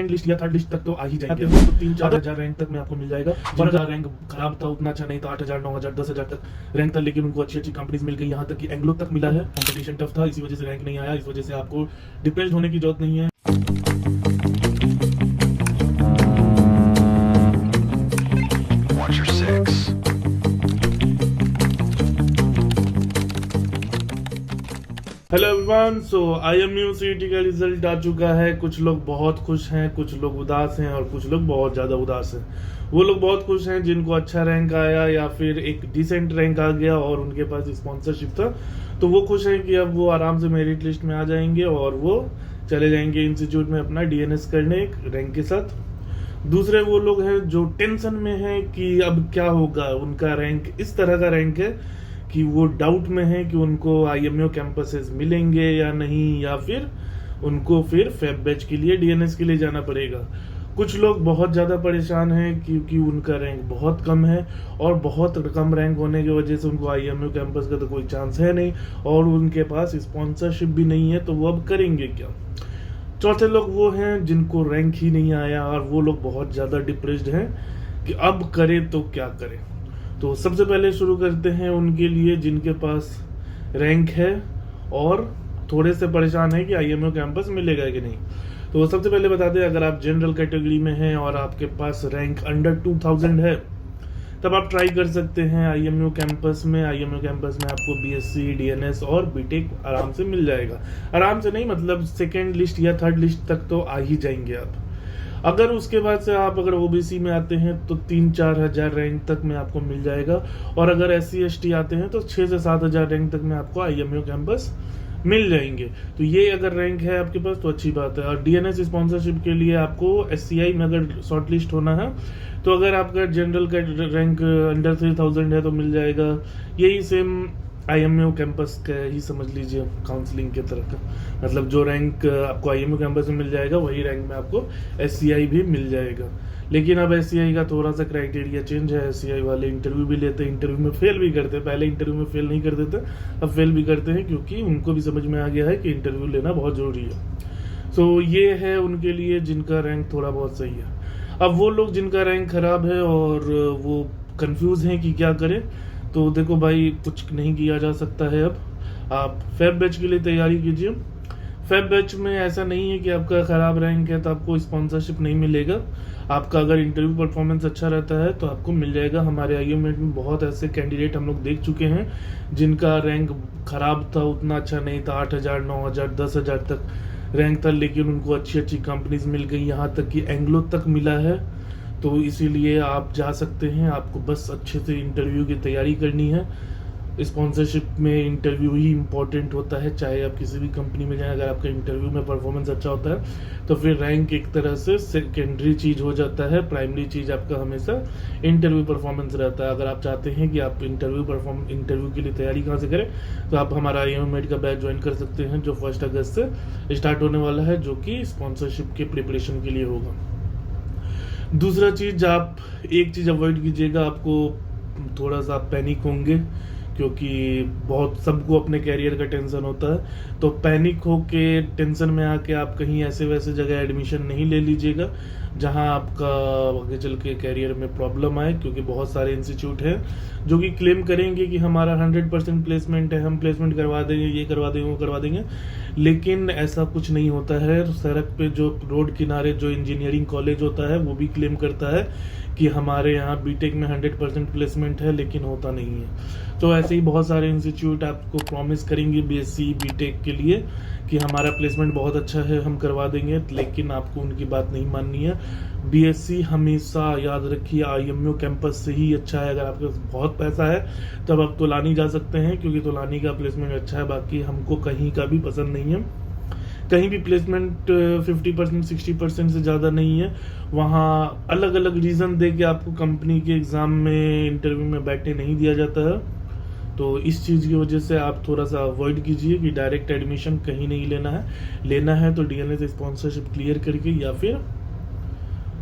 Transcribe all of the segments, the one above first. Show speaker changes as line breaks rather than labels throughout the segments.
List या third list तक तो आ ही जाएंगे, तो 3-4 हजार रैंक तक में आपको मिल जाएगा। और अगर रैंक खराब था, उतना अच्छा नहीं था, 8,000 9,000 10,000 तक रैंक था, लेकिन उनको अच्छी अच्छी कंपनीज मिल गई, यहाँ तक कि एंग्लो तक मिला है। कंपटीशन टफ था, इसी वजह से रैंक नहीं आया। इस वजह से आपको डिप्रेस्ड होने की जरूरत नहीं है। हेलो एवरीवन, सो IMU CET का रिजल्ट आ चुका है। कुछ लोग बहुत खुश हैं, कुछ लोग उदास हैं और कुछ लोग बहुत ज़्यादा उदास हैं। वो लोग बहुत खुश हैं जिनको अच्छा रैंक आया या फिर एक डिसेंट रैंक आ गया और उनके पास स्पॉन्सरशिप था, तो वो खुश हैं कि अब वो आराम से मेरिट लिस्ट में आ जाएंगे और वो चले जाएंगे इंस्टीट्यूट में अपना DNS करने एक रैंक के साथ। दूसरे वो लोग हैं जो टेंशन में हैं कि अब क्या होगा, उनका रैंक इस तरह का रैंक है कि वो डाउट में है कि उनको IMU कैंपसेस मिलेंगे या नहीं, या फिर उनको फिर फेब बैच के लिए DNS के लिए जाना पड़ेगा। कुछ लोग बहुत ज़्यादा परेशान हैं क्योंकि उनका रैंक बहुत कम है और बहुत कम रैंक होने की वजह से उनको IMU कैंपस का तो कोई चांस है नहीं और उनके पास स्पॉन्सरशिप भी नहीं है, तो वो अब करेंगे क्या। चौथे लोग वो हैं जिनको रैंक ही नहीं आया और वो लोग बहुत ज़्यादा डिप्रेस्ड हैं कि अब करें तो क्या करें। तो सबसे पहले शुरू करते हैं उनके लिए जिनके पास रैंक है और थोड़े से परेशान है कि IMU कैंपस मिलेगा कि नहीं। तो सबसे पहले बता दें, अगर आप जनरल कैटेगरी में हैं और आपके पास रैंक अंडर 2000 है, तब आप ट्राई कर सकते हैं IMU कैंपस में। IMU कैंपस में आपको BSc DNS और BTech आराम से मिल जाएगा। आराम से नहीं, मतलब सेकेंड लिस्ट या थर्ड लिस्ट तक तो आ ही जाएंगे आप। अगर उसके बाद से आप अगर OBC में आते हैं तो 3-4 हजार रैंक तक में आपको मिल जाएगा, और अगर SC ST आते हैं तो 6 से 7 हजार रैंक तक में आपको IMU कैंपस मिल जाएंगे। तो ये अगर रैंक है आपके पास तो अच्छी बात है। और DNS स्पॉन्सरशिप के लिए आपको SCI में अगर शॉर्ट लिस्ट होना है, तो अगर आपका जनरल का रैंक अंडर 3000 है तो मिल जाएगा। यही सेम IMU कैंपस का ही समझ लीजिए, काउंसलिंग के तरह का, मतलब जो रैंक आपको IMU कैंपस में मिल जाएगा वही रैंक में आपको SCI भी मिल जाएगा। लेकिन अब SCI का थोड़ा सा क्राइटेरिया चेंज है। SCI वाले इंटरव्यू भी लेते हैं, इंटरव्यू में फेल भी करते हैं। पहले इंटरव्यू में फेल नहीं करते थे, अब फेल भी करते हैं क्योंकि उनको भी समझ में आ गया है कि इंटरव्यू लेना बहुत ज़रूरी है। सो ये है उनके लिए जिनका रैंक थोड़ा बहुत सही है। अब वो लोग जिनका रैंक खराब है और वो कंफ्यूज हैं कि क्या करें, तो देखो भाई, कुछ नहीं किया जा सकता है। अब आप फेब बैच के लिए तैयारी कीजिए। फेब बैच में ऐसा नहीं है कि आपका खराब रैंक है तो आपको स्पॉन्सरशिप नहीं मिलेगा। आपका अगर इंटरव्यू परफॉर्मेंस अच्छा रहता है तो आपको मिल जाएगा। हमारे IMU में बहुत ऐसे कैंडिडेट हम लोग देख चुके हैं जिनका रैंक खराब था, उतना अच्छा नहीं था, 8,000 9,000 10,000 तक रैंक था, लेकिन उनको अच्छी अच्छी कंपनीज मिल गई, यहाँ तक कि एंग्लो तक मिला है। तो इसीलिए आप जा सकते हैं। आपको बस अच्छे से इंटरव्यू की तैयारी करनी है। स्पॉन्सरशिप में इंटरव्यू ही इम्पोर्टेंट होता है, चाहे आप किसी भी कंपनी में जाएं। अगर आपका इंटरव्यू में परफॉर्मेंस अच्छा होता है तो फिर रैंक एक तरह से सेकेंडरी चीज़ हो जाता है। प्राइमरी चीज़ आपका हमेशा इंटरव्यू परफॉर्मेंस रहता है। अगर आप चाहते हैं कि आप इंटरव्यू के लिए तैयारी कहाँ से करें, तो आप हमारा IMU का बैच ज्वाइन कर सकते हैं जो 1 अगस्त से स्टार्ट होने वाला है, जो कि स्पॉन्सरशिप के प्रिपरेशन के लिए होगा। दूसरा चीज़, आप एक चीज़ अवॉइड कीजिएगा, आपको थोड़ा सा पैनिक होंगे क्योंकि बहुत सबको अपने कैरियर का टेंशन होता है। तो पैनिक होके टेंशन में आके आप कहीं ऐसे वैसे जगह एडमिशन नहीं ले लीजिएगा जहां आपका आगे चल के कैरियर में प्रॉब्लम आए, क्योंकि बहुत सारे इंस्टीट्यूट हैं जो कि क्लेम करेंगे कि हमारा 100% प्लेसमेंट है, हम प्लेसमेंट करवा देंगे, ये करवा देंगे, वो करवा देंगे, लेकिन ऐसा कुछ नहीं होता है। सड़क पे जो रोड किनारे जो इंजीनियरिंग कॉलेज होता है वो भी क्लेम करता है कि हमारे यहाँ BTech में 100% प्लेसमेंट है, लेकिन होता नहीं है। तो ऐसे ही बहुत सारे इंस्टीट्यूट आपको प्रॉमिस करेंगे BSc BTech के लिए कि हमारा प्लेसमेंट बहुत अच्छा है, हम करवा देंगे, लेकिन आपको उनकी बात नहीं माननी है। BSc हमेशा याद रखिए IMU कैंपस से ही अच्छा है। अगर आपके पास बहुत पैसा है तब आप तोलानी जा सकते हैं, क्योंकि तोलानी का प्लेसमेंट अच्छा है। बाकी हमको कहीं का भी पसंद नहीं है, कहीं भी प्लेसमेंट 50% 60% से ज़्यादा नहीं है। वहाँ अलग अलग रीज़न दे के आपको कंपनी के एग्ज़ाम में इंटरव्यू में बैठने नहीं दिया जाता है। तो इस चीज़ की वजह से आप थोड़ा सा अवॉइड कीजिए कि डायरेक्ट एडमिशन कहीं नहीं लेना है तो DNS स्पॉन्सरशिप क्लियर करके, या फिर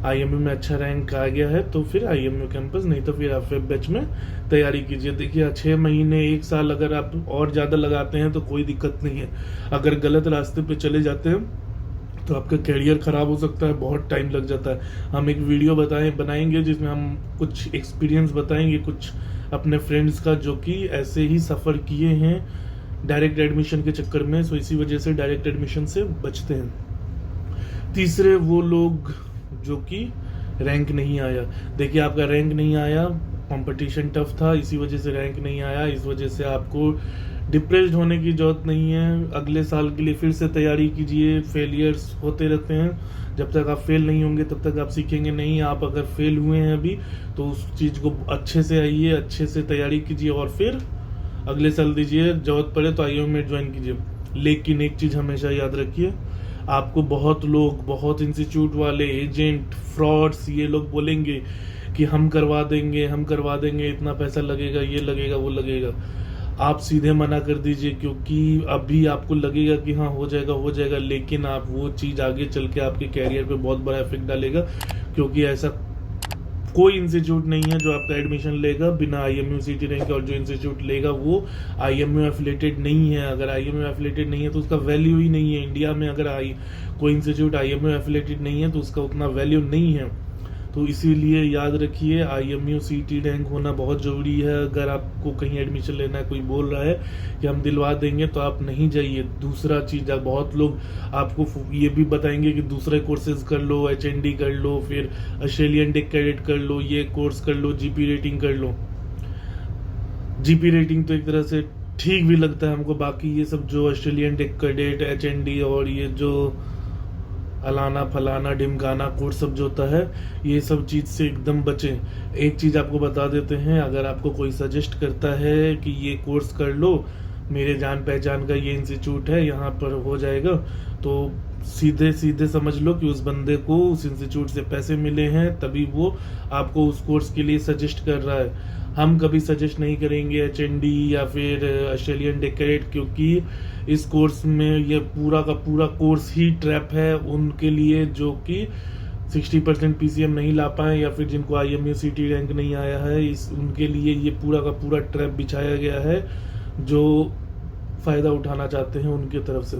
IMU में अच्छा रैंक आ गया है तो फिर IMU कैंपस, नहीं तो फिर आप फेब बैच में तैयारी कीजिए। देखिए 6 महीने 1 साल अगर आप और ज़्यादा लगाते हैं तो कोई दिक्कत नहीं है। अगर गलत रास्ते पे चले जाते हैं तो आपका करियर ख़राब हो सकता है, बहुत टाइम लग जाता है। हम एक वीडियो बनाएंगे जिसमें हम कुछ एक्सपीरियंस बताएंगे कुछ अपने फ्रेंड्स का जो कि ऐसे ही सफ़र किए हैं डायरेक्ट एडमिशन के चक्कर में, सो इसी वजह से डायरेक्ट एडमिशन से बचते हैं। तीसरे वो लोग जो कि रैंक नहीं आया, देखिए आपका रैंक नहीं आया, कंपटीशन टफ था, इसी वजह से रैंक नहीं आया, इस वजह से आपको डिप्रेस्ड होने की जरूरत नहीं है। अगले साल के लिए फिर से तैयारी कीजिए, फेलियर्स होते रहते हैं, जब तक आप फेल नहीं होंगे तब तक आप सीखेंगे नहीं। आप अगर फेल हुए हैं अभी तो उस चीज़ को अच्छे से आइए, अच्छे से तैयारी कीजिए और फिर अगले साल दीजिए, जरूरत पड़े तो IIM में ज्वाइन कीजिए। लेकिन एक चीज़ हमेशा याद रखिए, आपको बहुत लोग, बहुत इंस्टीट्यूट वाले, एजेंट, फ्रॉड्स, ये लोग बोलेंगे कि हम करवा देंगे, इतना पैसा लगेगा, ये लगेगा, वो लगेगा। आप सीधे मना कर दीजिए, क्योंकि अभी आपको लगेगा कि हाँ हो जाएगा, लेकिन आप वो चीज़ आगे चल के आपके कैरियर पे बहुत बड़ा इफेक्ट डालेगा। क्योंकि ऐसा कोई इंस्टीट्यूट नहीं है जो आपका एडमिशन लेगा बिना IMU CET रैंक के, और जो इंस्टीट्यूट लेगा वो IMU एफिलेटेड नहीं है। अगर IMU एफिलेटेड नहीं है तो उसका वैल्यू ही नहीं है। इंडिया में अगर कोई इंस्टीट्यूट IMU एफिलेटेड नहीं है तो उसका उतना वैल्यू नहीं है। तो इसीलिए याद रखिए, IMU CET रैंक होना बहुत ज़रूरी है। अगर आपको कहीं एडमिशन लेना है, कोई बोल रहा है कि हम दिलवा देंगे, तो आप नहीं जाइए। दूसरा चीज़, बहुत लोग आपको ये भी बताएंगे कि दूसरे कोर्सेज कर लो, HND कर लो, फिर ऑस्ट्रेलियन टेक कैडेट कर लो, ये कोर्स कर लो, GP रेटिंग कर लो। GP रेटिंग तो एक तरह से ठीक भी लगता है हमको, बाकी ये सब जो ऑस्ट्रेलियन टेक कैडेट, HND और ये जो अलाना फलाना ढिमकाना कोर्स सब जो होता है, ये सब चीज़ से एकदम बचें। एक चीज़ आपको बता देते हैं, अगर आपको कोई सजेस्ट करता है कि ये कोर्स कर लो, मेरे जान पहचान का ये इंस्टीट्यूट है, यहाँ पर हो जाएगा, तो सीधे सीधे समझ लो कि उस बंदे को उस इंस्टीट्यूट से पैसे मिले हैं, तभी वो आपको उस कोर्स के लिए सजेस्ट कर रहा है। हम कभी सजेस्ट नहीं करेंगे HND या फिर ऑस्ट्रेलियन टेक कैडेट, क्योंकि इस कोर्स में ये पूरा का पूरा कोर्स ही ट्रैप है उनके लिए जो कि 60% PCM नहीं ला पाए, या फिर जिनको IMU CET रैंक नहीं आया है, उनके लिए ये पूरा का पूरा ट्रैप बिछाया गया है जो फ़ायदा उठाना चाहते हैं उनके तरफ से।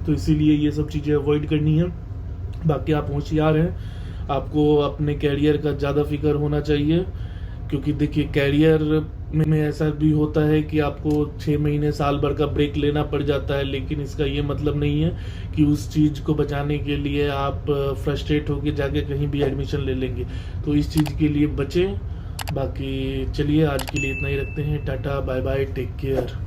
तो इसीलिए ये सब चीज़ें अवॉइड करनी है। बाकी आप होशियार हैं, आपको अपने कैरियर का ज़्यादा फिक्र होना चाहिए, क्योंकि देखिए कैरियर में ऐसा भी होता है कि आपको 6 महीने साल भर का ब्रेक लेना पड़ जाता है, लेकिन इसका ये मतलब नहीं है कि उस चीज़ को बचाने के लिए आप फ्रस्ट्रेट होकर जाके कहीं भी एडमिशन ले लेंगे। तो इस चीज़ के लिए बचें। बाकी चलिए आज के लिए इतना ही रखते हैं। Tata, bye bye, take care.